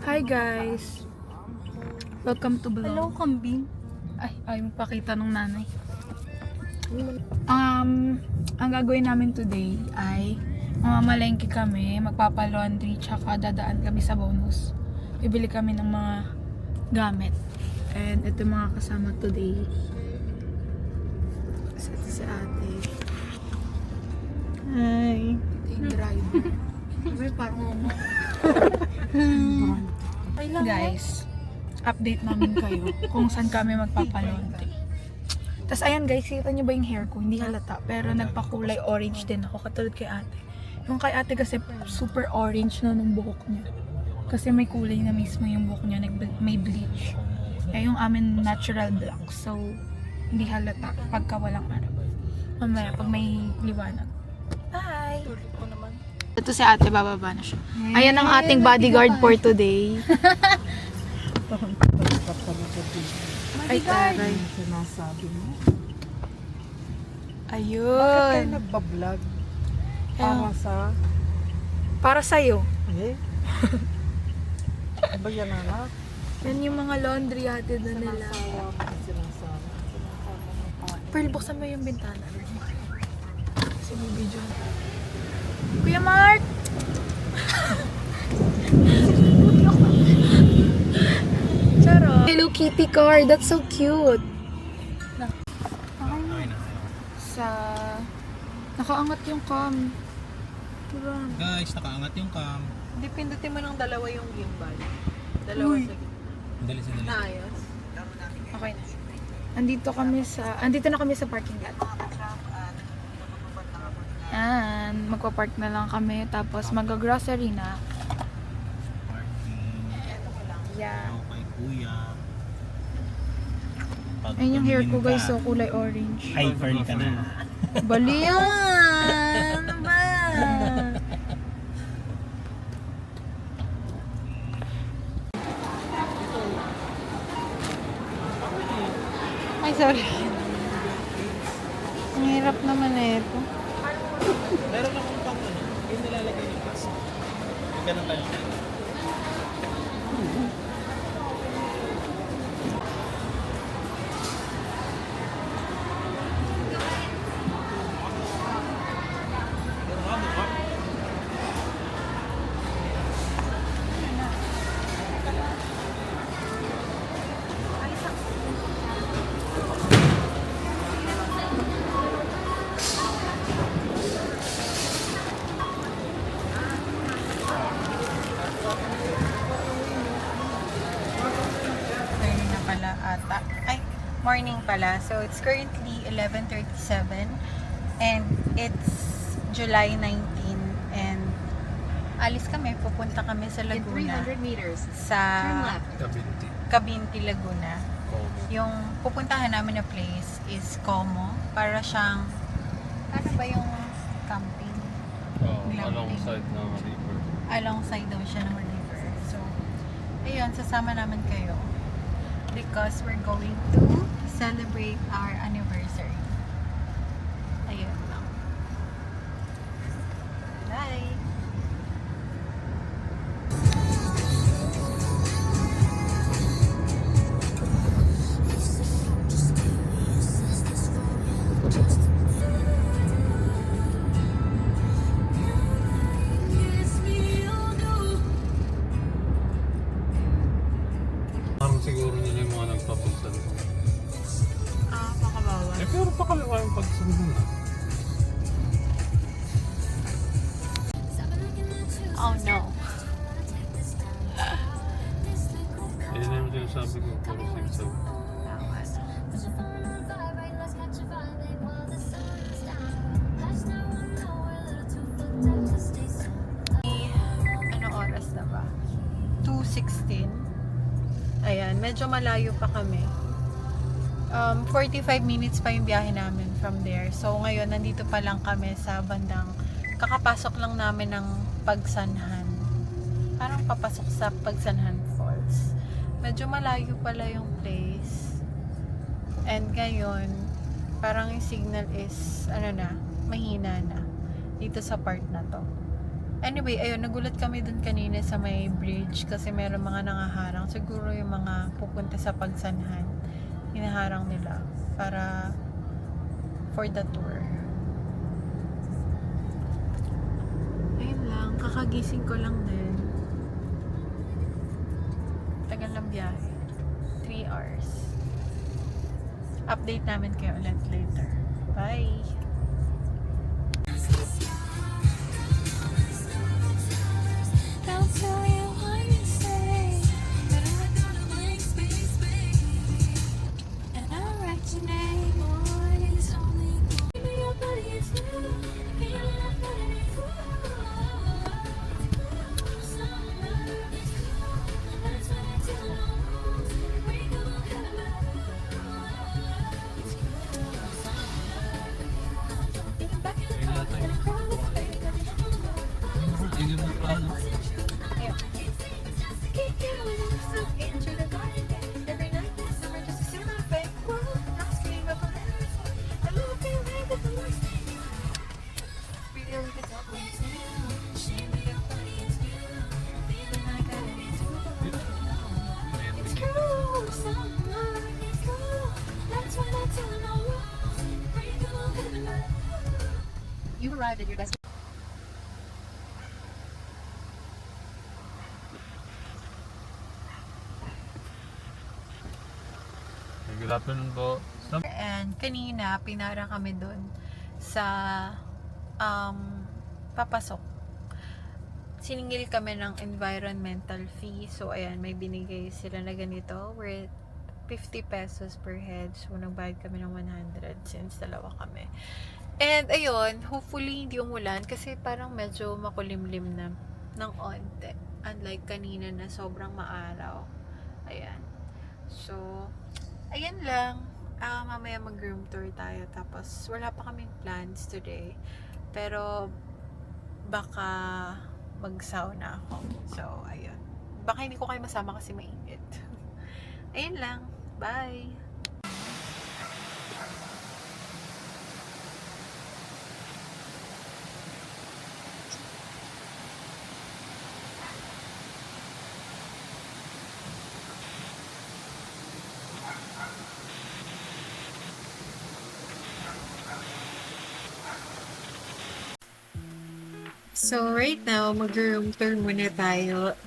Hi guys! Welcome to vlog. Hello, kambing. Ay, magpakita ng nanay. Ang gagawin namin today ay mamamalengke kami, magpapalaundry, tsaka dadaan kami sa bonus. Bibili kami ng mga gamit. And ito yung mga kasama today. Kasi ito si ate. Hi! Ito yung driver. Sabi parang guys, update namin kayo kung saan kami magpapalaundry. Tapos ayan guys, kita nyo ba yung hair ko? Hindi halata, pero nagpakulay orange din ako, katulad kay ate. Yung kay ate kasi super orange na nung buhok niya. Kasi may kulay na mismo yung buhok niya, may bleach. Kaya yung amin natural black, so hindi halata pagka walang araw. Mamaya, pag may liwanag. Bye! Ito si ate, bababa na siya. Ayan ang ating bodyguard for today. Ay, taray. Sinasabi mo. Bakit Ayun. kayo nagbablog? Para sa... Para sa'yo. Eh? Ano ba yan, anak? Yan yung mga laundry hatid na nila. Sinasawa mo. Pearl, buksan mo yung bintana. Kasi may video. Kuya Mark! Charot. Hello Kitty car. That's so cute. Sa... Nakaangat yung cam. Diba? Guys, nakaangat yung cam. Hindi, pindutin mo ng dalawa yung gimbal. Dalawa Uy. sa gitna. Dali sa dali. Naayos. Okay na. Andito na kami sa parking lot. And magpa-park na lang kami, tapos mag-grocery na. Parking. Yeah. Ako kay kuya. Ayun yung hair ko guys, so kulay orange. Ay, fern ka na. Baliw! Ano ba? Ay, sorry. Ang hirap naman eh ito. Meron akong pang ano, yung nilalagay yung gas. Ganun tayo. Morning na pala ata. Ay, morning pala. So, it's currently 11:37 and it's July 19 and alis kami. Pupunta kami sa Laguna. meters, Sa Kabinti. Cabinti, Laguna. Yung pupuntahan namin na place is Como. Para siyang, ano ba yung camping? Glamping. Alongside ng river. Alongside daw siya ng river. So, ayun, sasama namin kayo. Because we're going to celebrate our anniversary. Ayun lang. Bye! Parang siguro nila yung mga nagpapagsan. Baka bawal. Eh, pero pa kami kayong pagsunod na. Oh no. Eh, yun na yung sinasabi ko. Puro sigsag. Ano oras na ba? 2:16. Ayan, medyo malayo pa kami. 45 minutes pa yung biyahe namin from there. So ngayon, nandito pa lang kami sa bandang, kakapasok lang namin ng Pagsanhan. Parang papasok sa Pagsanhan Falls. Medyo malayo pala yung place. And ngayon, parang yung signal is, ano na, mahina na. Dito sa part na to. Anyway, ayun, nagulat kami dun kanina sa may bridge kasi meron mga nangaharang. Siguro yung mga pupunta sa Pagsanhan, hinaharang nila para for the tour. Ayun lang, kakagising ko lang din. Tagal lang biyahe. 3 hours. Update namin kayo ulit later. Bye! I'll tell you what you say, but I got a blank space, baby, and I'll write your name. Boy, it's only baby, your body is you. Feeling like that it is you. Summer is cool, that's when I tell you. We go kind of it's cool. Summer, thinking back in the park, and I cry with baby. You arrived at your destination. Good afternoon po. And kanina, pinara kami dun sa papasok. Siningil kami ng environmental fee. So, ayan, may binigay sila na ganito worth 50 pesos per head. So, nagbayad kami ng 100 since dalawa kami. And, ayun, hopefully hindi umulan kasi parang medyo makulimlim na ng onte. Unlike kanina na sobrang maaraw. Ayan. So, ayan lang. Mamaya mag-room tour tayo. Tapos, wala pa kaming plans today. Pero, baka mag-sauna ako. So, ayun. Baka hindi ko kayo masama kasi mainit. Ayun lang. Bye! So, right now, mag-room tour muna tayo.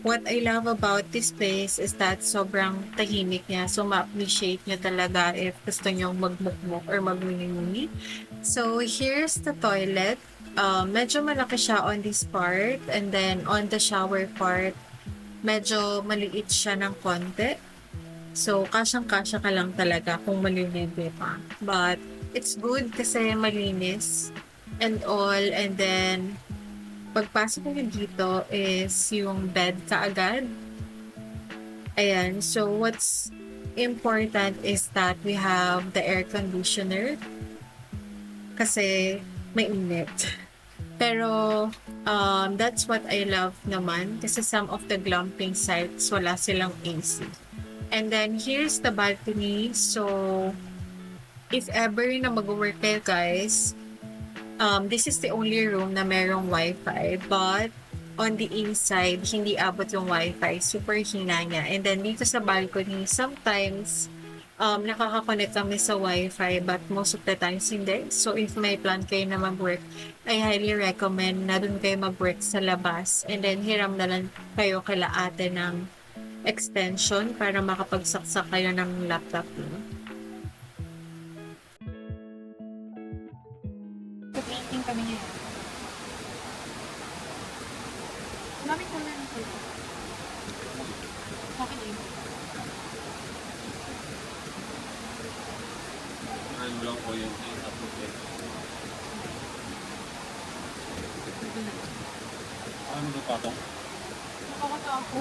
What I love about this place is that sobrang tahimik niya. So, ma-appreciate niyo talaga if gusto niyo magmukmuk or magmuni-muni. So, here's the toilet. Medyo malaki siya on this part. And then, on the shower part, medyo maliit siya ng konti. So, kasyang-kasya ka lang talaga kung malilibre pa. But, it's good kasi malinis and all. And then, pagpasok nyo dito is yung bed kaagad. Ayan. So, what's important is that we have the air conditioner kasi mainit. Pero, that's what I love naman kasi some of the glamping sites wala silang AC. And then, here's the balcony. So, if ever na mag-work kayo guys, this is the only room na merong wifi, but on the inside, hindi abot yung wifi. Super hina niya. And then, dito sa balcony, sometimes, nakaka-connect kami sa wifi, but most of the times hindi. So, if may plan kayo na mag-work, I highly recommend na dun kayo mag-work sa labas. And then, hiram na lang kayo kila ate ng extension para makapagsaksak kayo ng laptop niyo. Painting kami niya. Mami ko na ng photo. Okay na yun. Ano lang po yung upload. Ano ba patong? Nakakata ako.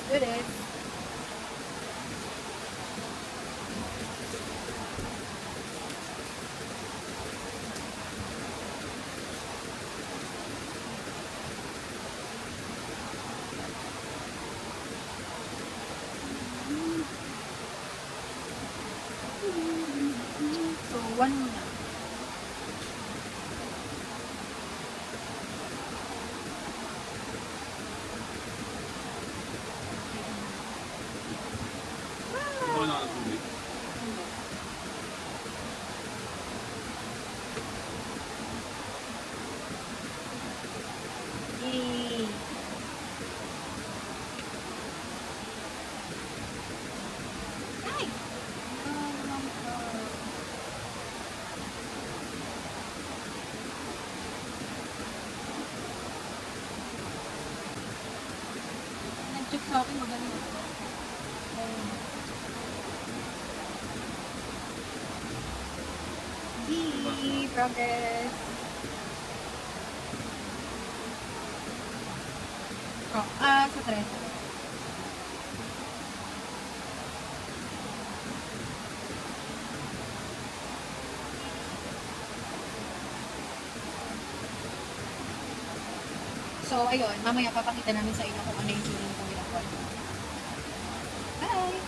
Do this. So, one muna. Okay, magaling. Progress. Oh, sa 3. So, ayun, mamaya papakita namin sa inyo kung ano yung tuning kong ginagawa. Bye!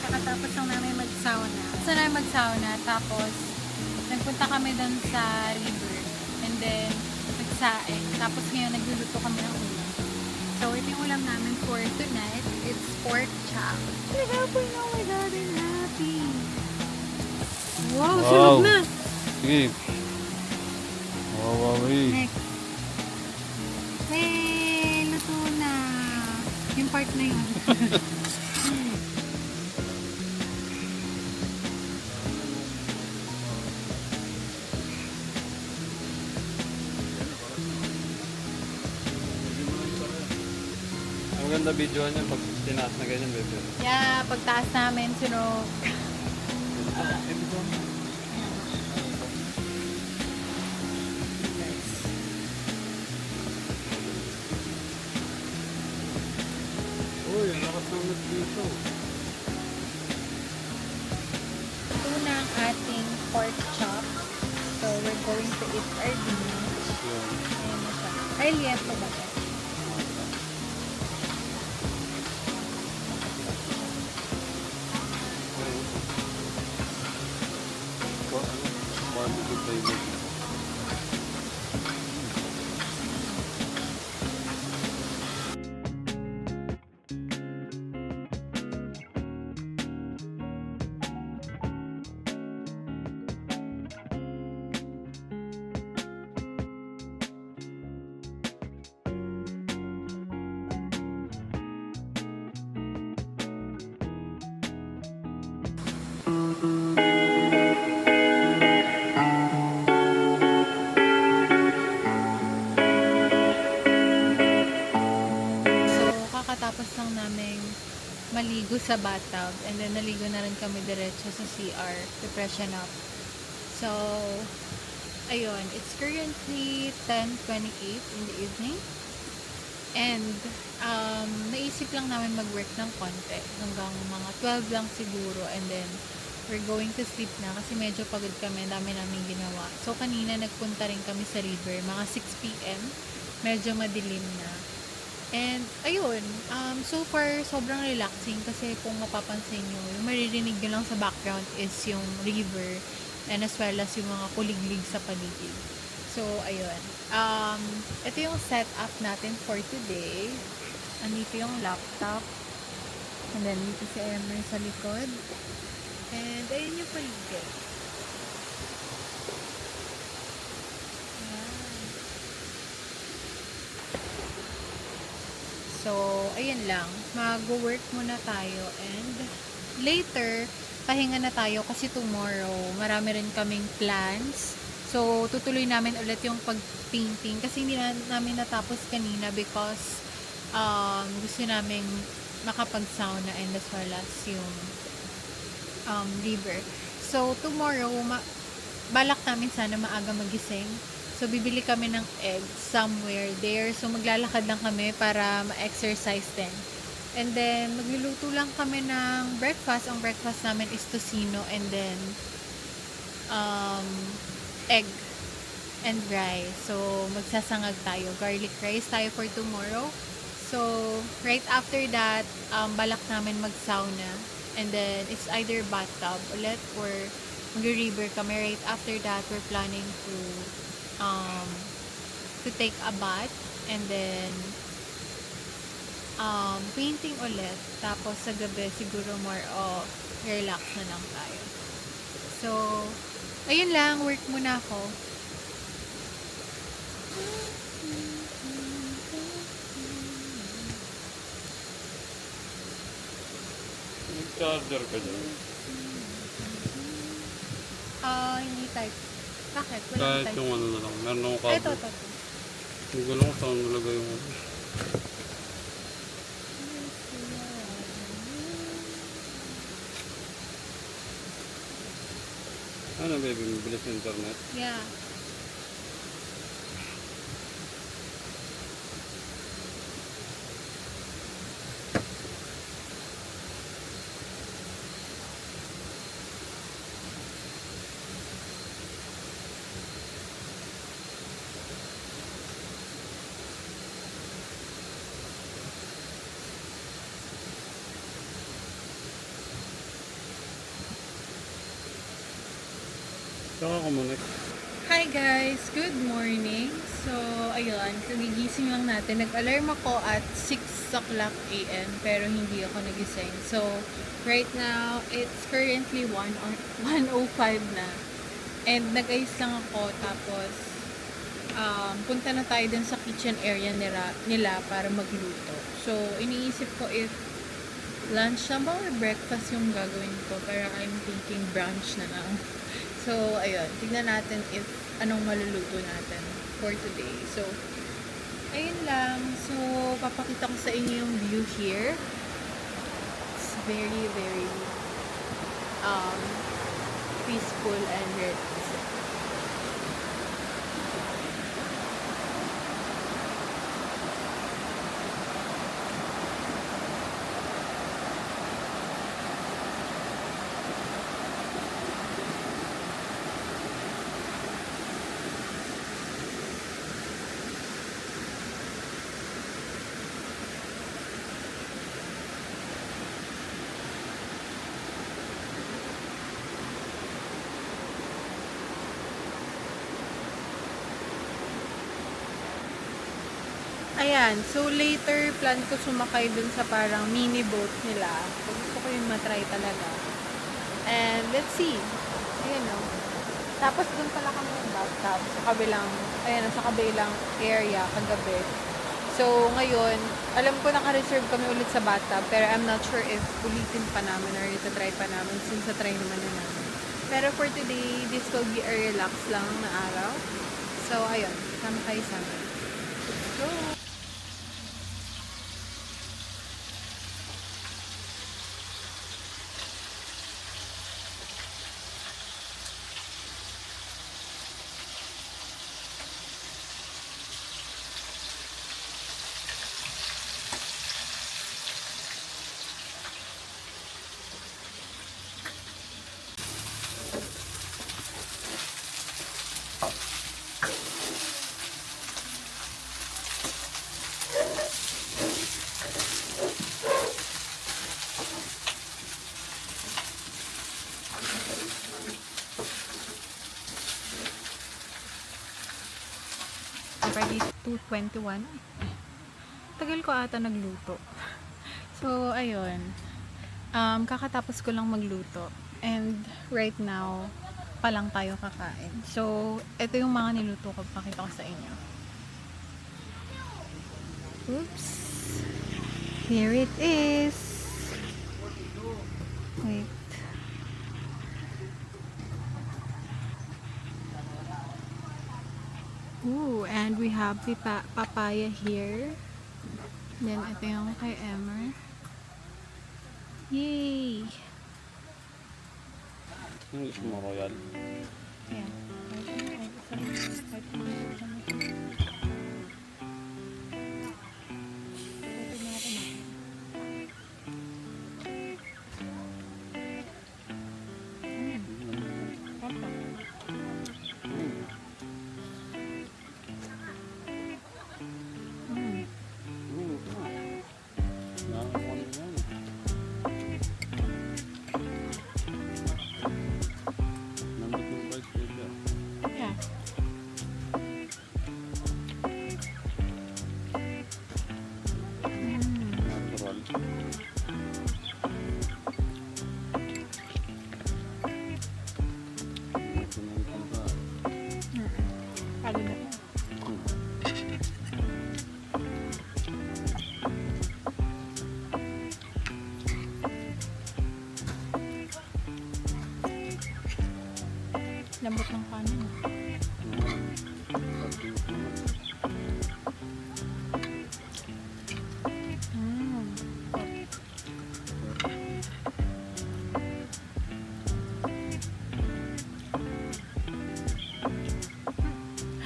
Kakatapos lang namin mag-sauna. Gusto namin mag-sauna, tapos nagpunta kami doon sa river. And then, nagsaing. Tapos ngayon, nagluluto kami ng ulam. So, ito yung ulam namin for tonight. It's pork chop. Happy na, my God, I'm happy. Wow, Wow. sunog na! Sige. Wow, Next. Hey, luto na. Yung part na yun. Ang ganda video niya pag tinaas na ganyan, bebe. Yeah, pagtaas namin, sunog. Uy, ang lakas ng dito. Ito na ang ating pork chop. So, we're going to eat our dinner. Yun. Ayan na siya. Ay, lieto ba ito? Barbecue flavor. So, kakatapos lang namin maligo sa bathtub. And then, naligo na rin kami diretso sa CR to freshen up. So, ayun. It's currently 10:28 in the evening. And, naisip lang namin mag-work ng konti. Hanggang mga 12 lang siguro. And then, we're going to sleep na kasi medyo pagod kami. Dami namin ginawa. So, kanina nagpunta rin kami sa river. Mga 6 p.m. Medyo madilim na. And, ayun. So far, sobrang relaxing kasi kung mapapansin nyo, yung maririnig nyo lang sa background is yung river and as well as yung mga kuliglig sa paligid. So, ayun. Ito yung setup natin for today. Andito yung laptop. And then, dito si Emer sa likod. And, ayun yung paligid. Ayan. So, ayun lang. Mag-work muna tayo. And, later, pahinga na tayo kasi tomorrow, marami rin kaming plans. So, tutuloy namin ulit yung pag-painting kasi hindi na namin natapos kanina because gusto namin makapag-sauna and as well as yung river. So, tomorrow, balak namin sana maaga magising. So, bibili kami ng eggs somewhere there. So, maglalakad lang kami para ma-exercise din. And then, magluluto lang kami ng breakfast. Ang breakfast namin is tocino and then egg and rice. So, magsasangag tayo. Garlic rice tayo for tomorrow. So, right after that, balak namin mag-sauna. And then, it's either bathtub ulit or mag-river kami. Right after that, we're planning to take a bath and then painting ulit. Tapos sa gabi siguro more of relax na lang tayo. So, ayun lang, work muna ako. Nag-charger ka dyan. Hindi type. Bakit? Wala Kahit type. yung ano na lang. Meron akong Ito, cover. ito. Hindi ko lang kung saan nalagay yung ano. Ano baby, mabilis yung internet? Yeah. Saka kumonek. Hi guys! Good morning! So, ayun, kagigising lang natin. Nag-alarm ako at 6 o'clock a.m. pero hindi ako nagising. So, right now, it's currently 1:05 na. And nag-ayos lang ako tapos punta na tayo dun sa kitchen area nila para magluto. So, iniisip ko if lunch na ba or breakfast yung gagawin ko. Pero I'm thinking brunch na lang. So, ayun. Tignan natin if anong maluluto natin for today. So, ayun lang. So, papakita ko sa inyo yung view here. It's very, very peaceful and relaxing. Ayan, so later plan ko sumakay dun sa parang mini boat nila. So, gusto ko yung matry talaga. And let's see. Ayan o. Tapos dun pala kami yung bathtub sa kabilang area kagabi. So ngayon, alam ko naka-reserve kami ulit sa bathtub pero I'm not sure if ulitin pa namin or itatry pa namin since na-try naman na namin. Pero for today, this will be a relax lang na araw. So ayun, sama kayo sa amin. Let's go! Already 2:21. Tagal ko ata nagluto. So, ayun. Kakatapos ko lang magluto. And right now, pa lang tayo kakain. So, ito yung mga niluto ko. Pakita ko sa inyo. Oops. Here it is. Wait. Ooh, and we have the papaya here. Then, ito yung kay Emmer. Yay! Yung gusto mo, Royal? Ayan.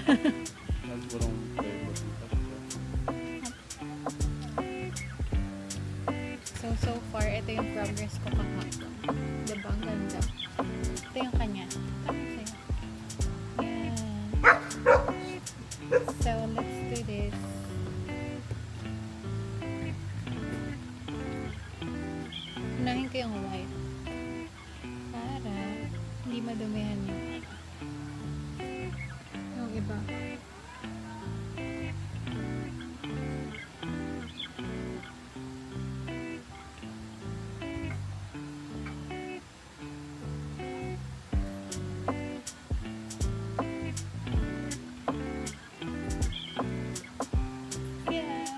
At purong flavor. So far, ito yung progress ko kahapon. Diba? Ang ganda. Ito yung kanya. Tama sa'yo. Yan. So, let's do this. Unahin ko yung white. Para hindi madumihan yung iba. Yeah.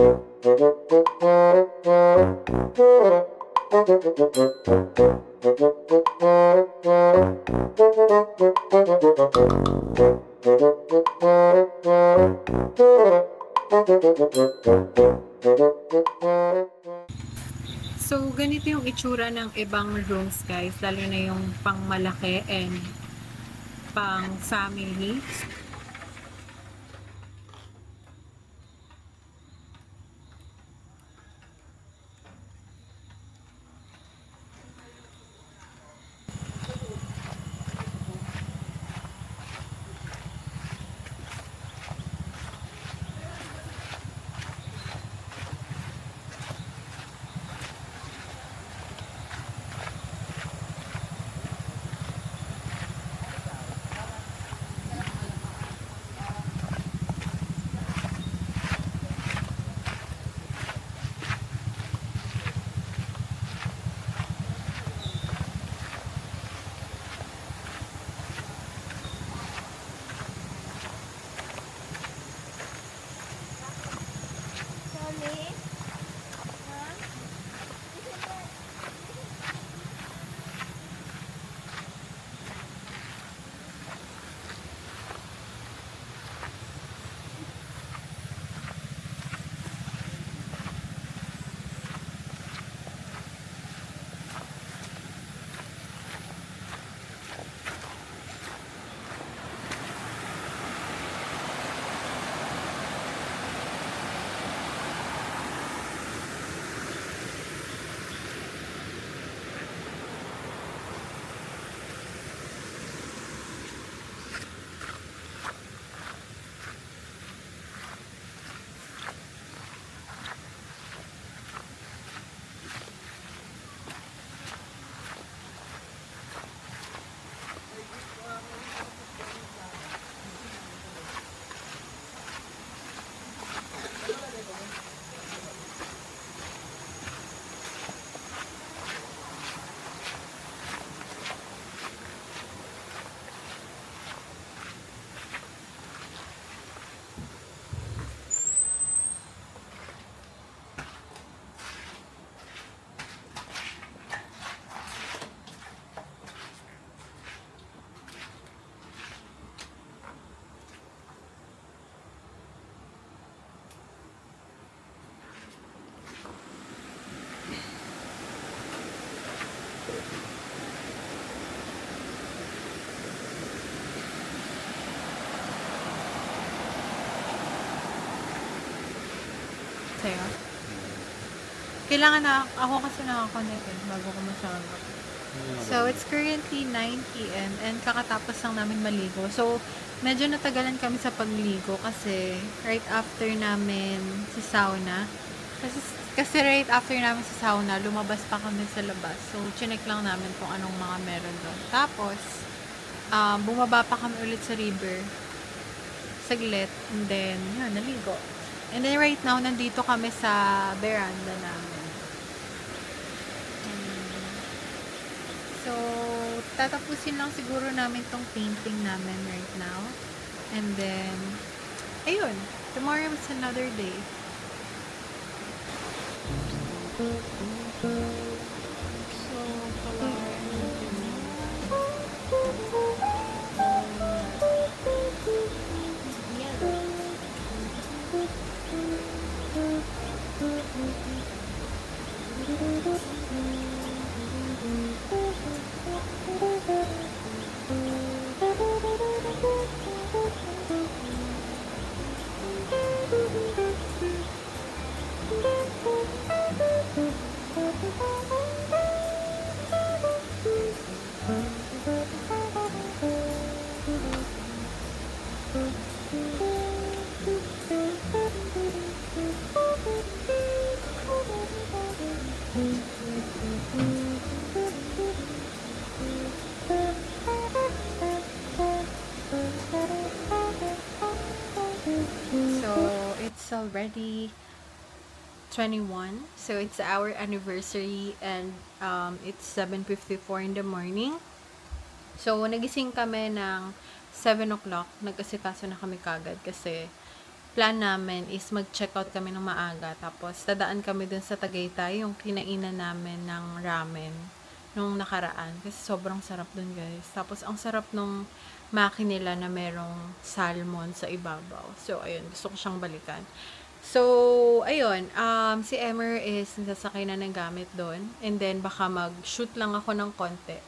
So, ganito yung itsura ng ibang rooms, guys. Lalo na yung pang malaki and pang family. Sa'yo? Kailangan na, ako kasi nakakonect bago ko masyadot. So, it's currently 9 p.m. and kakatapos lang namin maligo. So, medyo natagalan kami sa pagligo kasi right after namin sa sauna. Kasi right after namin sa sauna, lumabas pa kami sa labas. So, chinek lang namin kung anong mga meron doon. Tapos, bumaba pa kami ulit sa river. Saglit. And then, yun, naligo. And then right now, nandito kami sa veranda namin. So, tatapusin lang siguro namin tong painting namin right now. And then, ayun. Tomorrow is another day. So, it's already 21. So, it's our anniversary and it's 7:54 in the morning. So, nagising kami ng 7 o'clock. Nag-asikaso na kami kagad kasi plan namin is mag-check out kami ng maaga. Tapos, dadaan kami dun sa Tagaytay, yung kinainan namin ng ramen nung nakaraan. Kasi sobrang sarap dun, guys. Tapos, ang sarap nung maki nila na merong salmon sa ibabaw. So, ayun. Gusto ko siyang balikan. So, ayun. Si Emer is nasasakay na ng gamit doon. And then, baka mag-shoot lang ako ng konti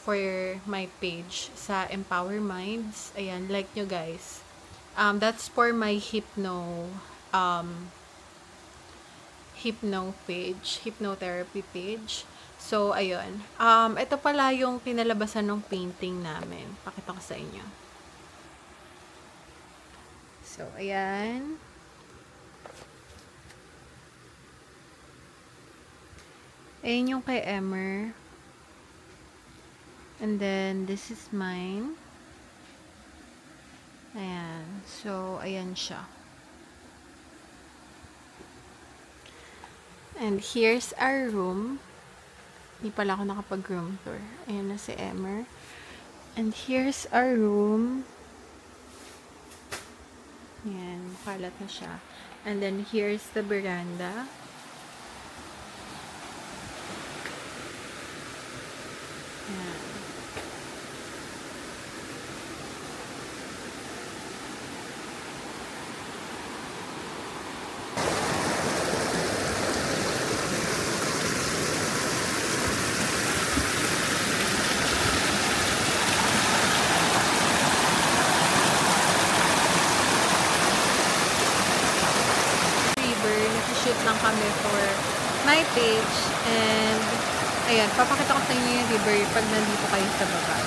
for my page sa Empower Minds. Ayan, like nyo guys. That's for my hypnotherapy page. So, ayun. Ito pala yung pinalabasan ng painting namin. Pakita ko sa inyo. So, ayan. Ayan yung kay Emer. And then, this is mine. Ayan. So, ayan siya. And here's our room. Hindi pala ako nakapag-room tour. Ayan na si Emer. And here's our room. Ayan. Makalat na siya. And then, here's the veranda. Ayan. River, nag-shoot lang kami for my page. And, ayan, papakita ko sa inyo yung river pag nandito kayo sa baba.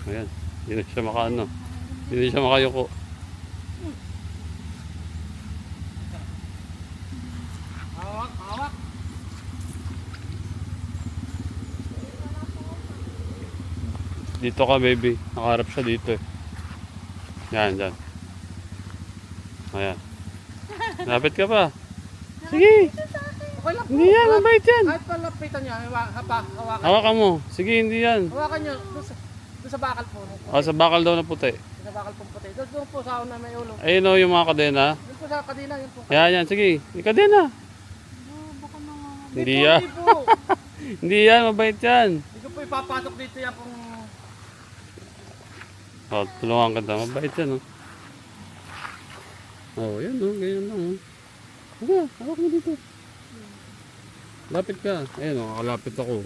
Ayan. Hindi na siya makaano. Hindi na siya makayuko. Hawak, hawak. Dito ka, baby. Nakaharap siya dito eh. Yan, dyan. Ayan. Lapit ka pa. Sige. Okay lang po. Hindi yan, mabait yan. Kahit palapitan niya, hawakan. Hawakan mo. Sige, hindi yan. Hawakan niyo. Doon sa bakal po. O, sa bakal daw na puti. Sa bakal po puti. Doon po sa una may ulo. Ayun o, yung mga kadena. Doon po sa kadina, yun po. Yan, yan. Sige. Yung kadena. Hindi yan. Hindi po. Hindi yan, mabait yan. Hindi ko po ipapasok dito yan pong... O, tulungan ka daw. Mabait yan o. Oh, yan o. Ganyan lang o. Sige, hawak mo dito. Lapit ka. Ayun o, kalapit ako.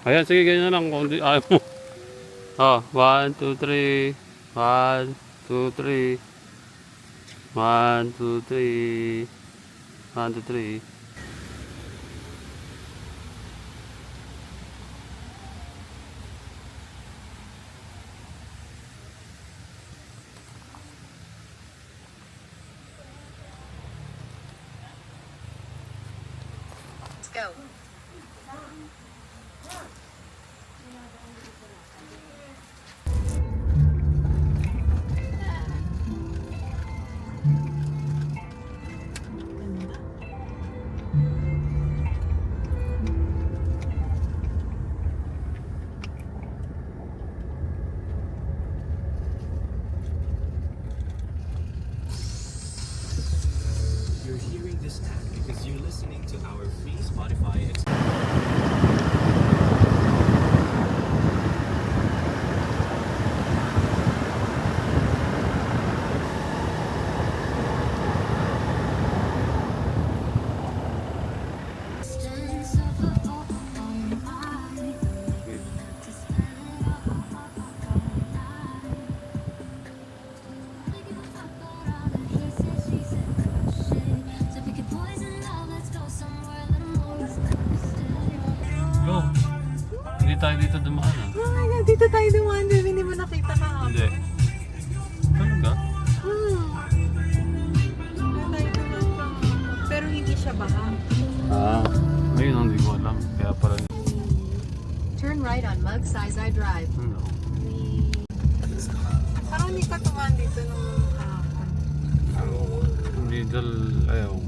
Ayan, sige, ganyan lang. Kung di, ayaw mo. Oh, 1, 2, 3. 1, 2, 3. 1, 2, 3. 1, 2, 3. Let's go. You're hearing this ad because you're listening to our free Spotify Go! Hindi tayo dito dumaan ah. Oh my God, dito tayo dumaan, baby. Hindi mo nakita ka. Hindi. Talaga? Pero hindi siya baha. Ah. Ayun, hindi ko alam. Kaya pala. Turn right on Mug Sizai Drive. Ano? Parang hindi ka tumaan dito nung kahapon. Hindi dal... Ayaw.